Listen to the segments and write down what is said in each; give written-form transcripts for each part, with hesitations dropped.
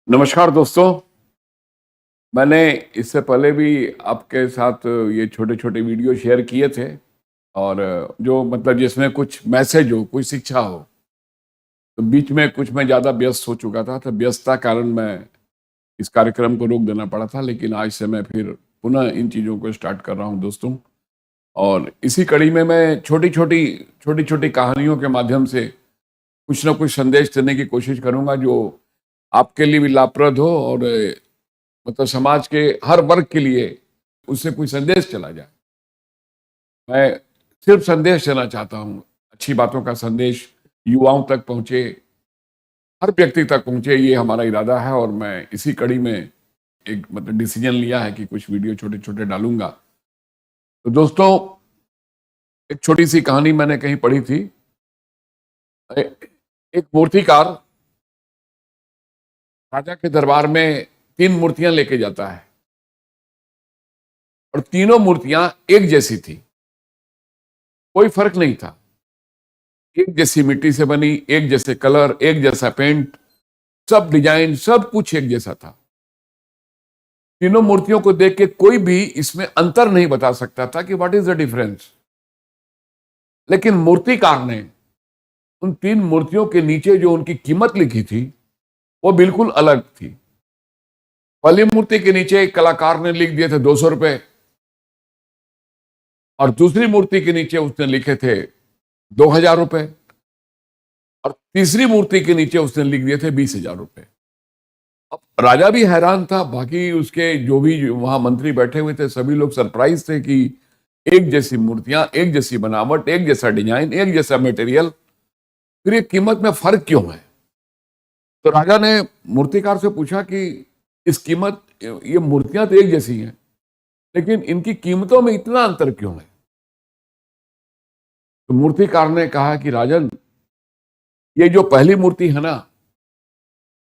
नमस्कार दोस्तों। मैंने इससे पहले भी आपके साथ ये छोटे छोटे वीडियो शेयर किए थे और जो मतलब जिसमें कुछ मैसेज हो, कुछ शिक्षा हो। तो बीच में कुछ मैं ज़्यादा व्यस्त हो चुका था, तो व्यस्तता कारण मैं इस कार्यक्रम को रोक देना पड़ा था, लेकिन आज से मैं फिर पुनः इन चीज़ों को स्टार्ट कर रहा हूँ दोस्तों। और इसी कड़ी में मैं छोटी छोटी कहानियों के माध्यम से कुछ ना कुछ संदेश देने की कोशिश करूँगा, जो आपके लिए भी लाभप्रद हो और मतलब समाज के हर वर्ग के लिए उससे कोई संदेश चला जाए। मैं सिर्फ संदेश देना चाहता हूँ, अच्छी बातों का संदेश युवाओं तक पहुँचे, हर व्यक्ति तक पहुँचे, ये हमारा इरादा है। और मैं इसी कड़ी में एक मतलब डिसीजन लिया है कि कुछ वीडियो छोटे-छोटे डालूँगा। तो दोस्तों, एक छोटी-सी कहानी मैंने कहीं पढ़ी थी। ए एक मूर्तिकार राजा के दरबार में 3 मूर्तियाँ लेके जाता है और तीनों मूर्तियाँ एक जैसी थी, कोई फ़र्क नहीं था। एक जैसी मिट्टी से बनी, एक जैसे कलर, एक जैसा पेंट, सब डिजाइन, सब कुछ एक जैसा था। तीनों मूर्तियों को देख के कोई भी इसमें अंतर नहीं बता सकता था कि व्हाट इज द डिफरेंस। लेकिन मूर्तिकार ने उन 3 मूर्तियों के नीचे जो उनकी कीमत लिखी थी, वो बिल्कुल अलग थी। पहली मूर्ति के नीचे एक कलाकार ने लिख दिए थे 200 रुपए और दूसरी मूर्ति के नीचे उसने लिखे थे 2000 रुपए और तीसरी मूर्ति के नीचे उसने लिख दिए थे 20,000 रुपए। अब राजा भी हैरान था, बाकी उसके जो भी वहां मंत्री बैठे हुए थे सभी लोग सरप्राइज थे कि एक जैसी मूर्तियां, एक जैसी बनावट, एक जैसा डिजाइन, एक जैसा मटेरियल, फिर ये कीमत में फर्क क्यों है? तो राजा ने मूर्तिकार से पूछा कि इस कीमत, ये मूर्तियां तो एक जैसी हैं, लेकिन इनकी कीमतों में इतना अंतर क्यों है? तो मूर्तिकार ने कहा कि राजन, ये जो पहली मूर्ति है ना,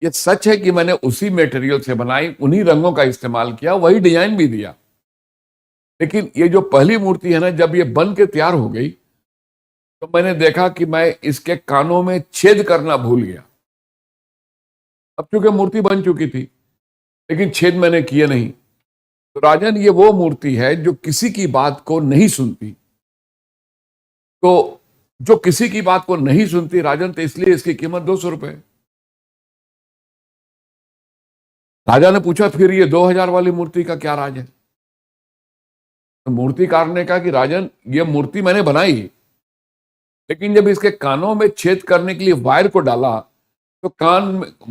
ये सच है कि मैंने उसी मटेरियल से बनाई, उन्हीं रंगों का इस्तेमाल किया, वही डिजाइन भी दिया। लेकिन ये जो पहली मूर्ति है ना, जब ये बन के तैयार हो गई तो मैंने देखा कि मैं इसके कानों में छेद करना भूल गया। अब चूंकि मूर्ति बन चुकी थी, लेकिन छेद मैंने किए नहीं। तो राजन, ये वो मूर्ति है जो किसी की बात को नहीं सुनती। तो जो किसी की बात को नहीं सुनती राजन, तो इसलिए इसकी कीमत 200 रुपए। राजा ने पूछा, फिर ये 2000 वाली मूर्ति का क्या राज है? तो मूर्तिकार ने कहा कि राजन, ये मूर्ति मैंने बनाई, लेकिन जब इसके कानों में छेद करने के लिए वायर को डाला तो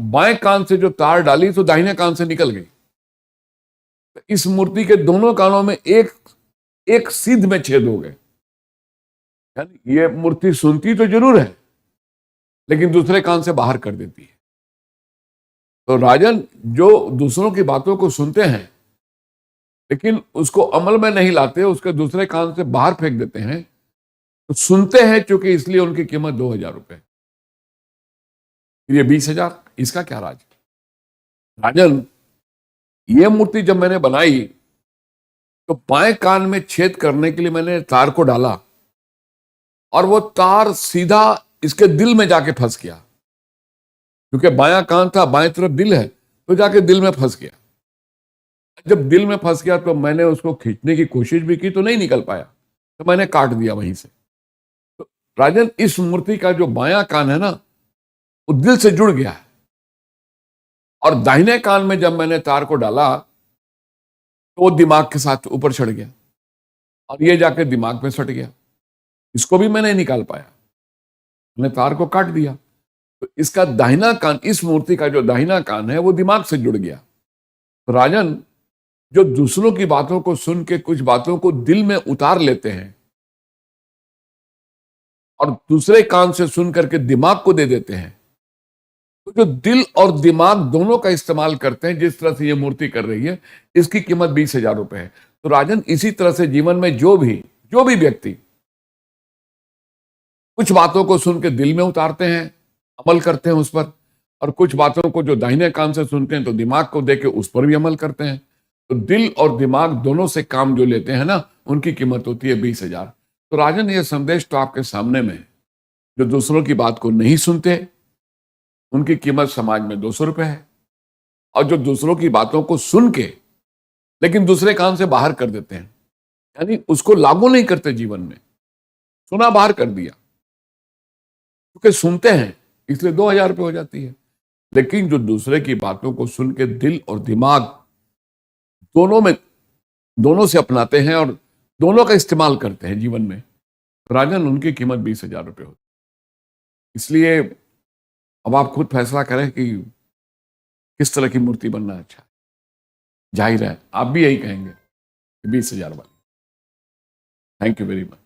बाएं कान से जो तार डाली तो दाहिने कान से निकल गई। तो इस मूर्ति के दोनों कानों में एक एक सीध में छेद हो गए। यानी ये मूर्ति सुनती तो जरूर है, लेकिन दूसरे कान से बाहर कर देती है। तो राजन, जो दूसरों की बातों को सुनते हैं लेकिन उसको अमल में नहीं लाते, उसके दूसरे कान से बाहर फेंक देते हैं, तो सुनते हैं चूंकि, इसलिए उनकी कीमत 2000 रुपए। ये 20,000, इसका क्या राज? राजन, ये मूर्ति जब मैंने बनाई तो बाएं कान में छेद करने के लिए मैंने तार को डाला और वो तार सीधा इसके दिल में जाके फंस गया। क्योंकि बायां कान था, बाएं तरफ दिल है, तो जाके दिल में फंस गया। जब दिल में फंस गया तो मैंने उसको खींचने की कोशिश भी की तो नहीं निकल पाया, तो मैंने काट दिया वहीं से। तो राजन, इस मूर्ति का जो बायां कान है ना, वो दिल से जुड़ गया है। और दाहिने कान में जब मैंने तार को डाला तो वो दिमाग के साथ ऊपर चढ़ गया और ये जाके दिमाग में सट गया। इसको भी मैं नहीं निकाल पाया, मैंने तार को काट दिया। तो इसका दाहिना कान, इस मूर्ति का जो दाहिना कान है, वो दिमाग से जुड़ गया। तो राजन, जो दूसरों की बातों को सुन के कुछ बातों को दिल में उतार लेते हैं और दूसरे कान से सुन करके दिमाग को दे देते हैं, तो जो दिल और दिमाग दोनों का इस्तेमाल करते हैं, जिस तरह से ये मूर्ति कर रही है, इसकी कीमत 20,000 रुपए है। तो राजन, इसी तरह से जीवन में जो भी व्यक्ति कुछ बातों को सुन के दिल में उतारते हैं, अमल करते हैं उस पर, और कुछ बातों को जो दाहिने कान से सुनते हैं तो दिमाग को देके उस पर भी अमल करते हैं, तो दिल और दिमाग दोनों से काम जो लेते हैं ना, उनकी कीमत होती है 20,000। तो राजन, ये संदेश तो आपके सामने में है। जो दूसरों की बात को नहीं सुनते, उनकी कीमत समाज में 200 रुपए है। और जो दूसरों की बातों को सुन के लेकिन दूसरे कान से बाहर कर देते हैं, यानी उसको लागू नहीं करते जीवन में, सुना बाहर कर दिया, क्योंकि सुनते हैं इसलिए 2,000 रुपये हो जाती है। लेकिन जो दूसरे की बातों को सुन के दिल और दिमाग दोनों में, दोनों से अपनाते हैं और दोनों का इस्तेमाल करते हैं जीवन में, राजन, उनकी कीमत 20,000 रुपये होती है। इसलिए अब आप खुद फैसला करें कि किस तरह की मूर्ति बनना अच्छा है। जाहिर है आप भी यही कहेंगे कि 20,000 वाली। Thank you very much.